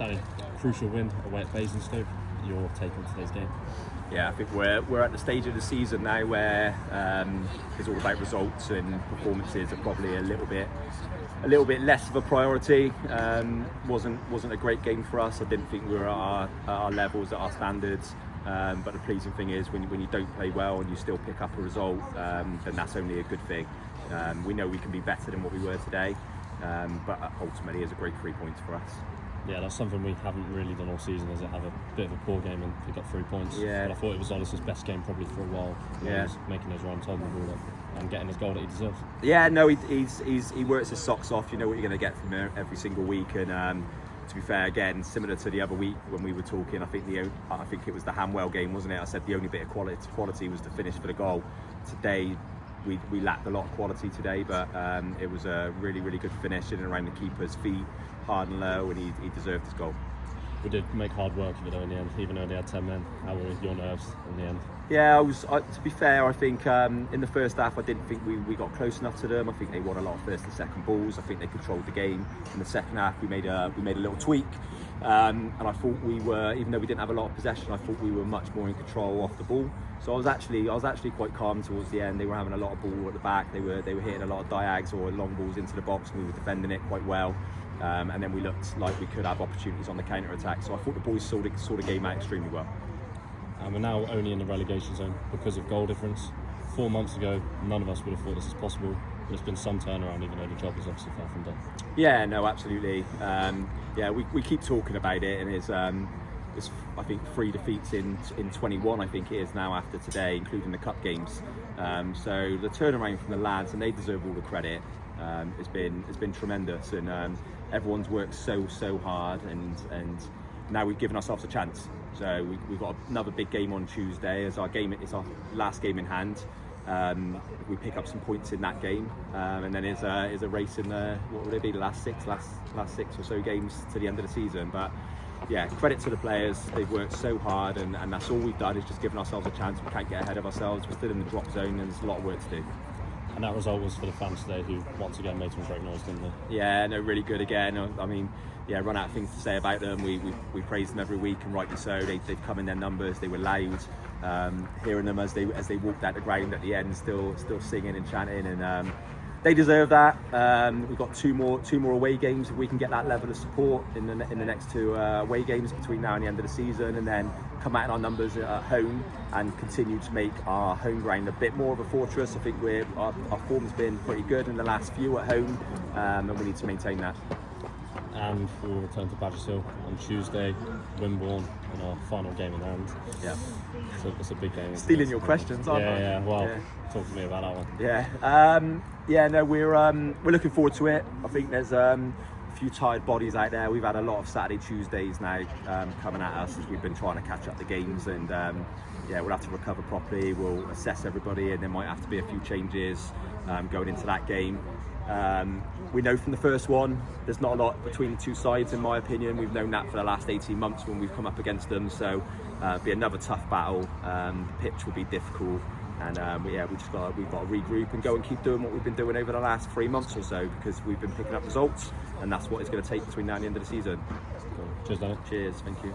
Danny, crucial win away at Basingstoke. Your take on today's game? Yeah, I think we're at the stage of the season now where it's all about results, and performances are probably a little bit less of a priority. Wasn't a great game for us. I didn't think we were at our levels, at our standards. But the pleasing thing is when you don't play well and you still pick up a result, then that's only a good thing. We know we can be better than what we were today, but ultimately it's a great 3 points for us. Yeah, that's something we haven't really done all season, is it? Have a bit of a poor game and pick up 3 points. Yeah. But I thought it was Ollis's best game probably for a while. Yeah. He was making those runs, holding the ball up and getting his goal that he deserves. Yeah, no, he works his socks off. You know what you're going to get from him every single week, and to be fair, again, similar to the other week when we were talking, I think it was the Hamwell game, wasn't it? I said the only bit of quality was the finish for the goal. Today, we lacked a lot of quality today, but it was a really, really good finish in and around the keeper's feet, hard and low, and he deserved his goal. We did make hard work of it though in the end, even though they had 10 men. How were your nerves in the end? Yeah, to be fair, I think in the first half I didn't think we got close enough to them. I think they won a lot of first and second balls. I think they controlled the game. In the second half we made a little tweak, and I thought we were, even though we didn't have a lot of possession, I thought we were much more in control off the ball. So I was actually quite calm towards the end. They were having a lot of ball at the back. They were hitting a lot of diags or long balls into the box, and we were defending it quite well. And then we looked like we could have opportunities on the counter attack. So I thought the boys saw the game out extremely well. We're now only in the relegation zone because of goal difference. 4 months ago, none of us would have thought this is possible. There's been some turnaround, even though the job is obviously far from done. Yeah, no, absolutely. We keep talking about it, and it's I think 3 defeats in 21. I think it is now after today, including the cup games. So the turnaround from the lads, and they deserve all the credit. Has been tremendous, and everyone's worked so hard, and now we've given ourselves a chance. So we've got another big game on Tuesday. It's our last game in hand. We pick up some points in that game, and then it's a race in the, what would it be, the last six or so games to the end of the season. But yeah, credit to the players. They've worked so hard, and that's all we've done is just given ourselves a chance. We can't get ahead of ourselves. We're still in the drop zone, and there's a lot of work to do. And that result was for the fans today, who once again made some great noise, didn't they? Yeah, no, really good again. I mean, yeah, run out of things to say about them. We praise them every week, and rightly so. They've come in their numbers. They were loud. Hearing them as they walked out the ground at the end, still singing and chanting, and they deserve that. We've got two more away games. If we can get that level of support in the next 2 away games between now and the end of the season, and then come out in our numbers at home and continue to make our home ground a bit more of a fortress. I think our form's been pretty good in the last few at home, and we need to maintain that. And we will return to Basingstoke on Tuesday, Wimborne, in our final game in hand. Yeah, so it's a big game. Stealing your questions, aren't I? Yeah. Well, yeah. Talk to me about that one. Yeah. No, we're looking forward to it. I think there's a few tired bodies out there. We've had a lot of Saturday, Tuesdays now coming at us as we've been trying to catch up the games, and we'll have to recover properly. We'll assess everybody, and there might have to be a few changes going into that game. We know from the first one there's not a lot between the two sides, in my opinion. We've known that for the last 18 months when we've come up against them, so it'll be another tough battle. The pitch will be difficult, and we've got to regroup and go and keep doing what we've been doing over the last 3 months or so, because we've been picking up results, and that's what it's going to take between now and the end of the season. Cool. Cheers, Dan. Cheers, thank you.